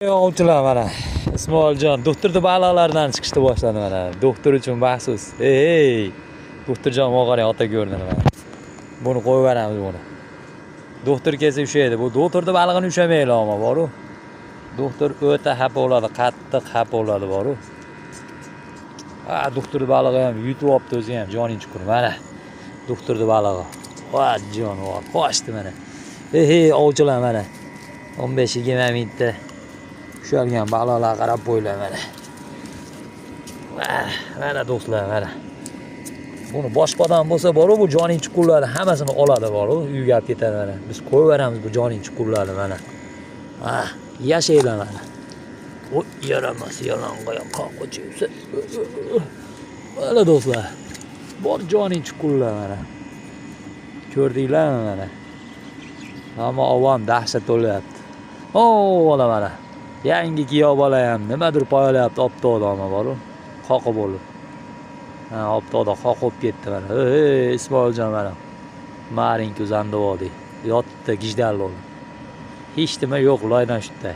Ovchilar mana Ismoiljon doktorni baliqlardan chiqishni boshladi mana. Doktor uchun maxsus. Ey, doktorjon o'g'aring ota ko'rdilar mana. Buni qo'yib beramiz buni. Doktor kelsa ushaydi. Bu doktorni balig'ini ushamaylar ammo boru. Doktor o'ta xafa bo'ladi, qattiq xafa bo'ladi boru. Doktorni balig'i ham yutib olibdi o'zi ham, joning chuqur mana. Doktorni balig'i. Va jonivor, qochdi mana. Ey, ovchilar mana. 15-20 minutda ushalgan baliqlar qarab qo'ylar mana. Mana do'stlar mana. Buni boshqa odam bo'lsa boru bu joning chuqurlarni hammasini oladi boru, uyga olib ketadi mana. Biz qo'yib beramiz bu joning chuqurlarni mana. Yashaylar mana. O yaramas yalang'oyoq qoqquchisi. Mana do'stlar. Bor joning chuqurlar mana. Ko'rdinglarmi mana? Ammo avom dahshat bo'lyapti. Ola mana. Yangi kiyov bola ham nimadir poyalayapti, optoda ama boru. Qoqib bo'lib. Optoda qoqib ketdi mana. Ey, Ismoiljon mana. Maring kuzandivodi. Yotdi gijdal bo'ldi. Hech nima yo'q, loydan shutday.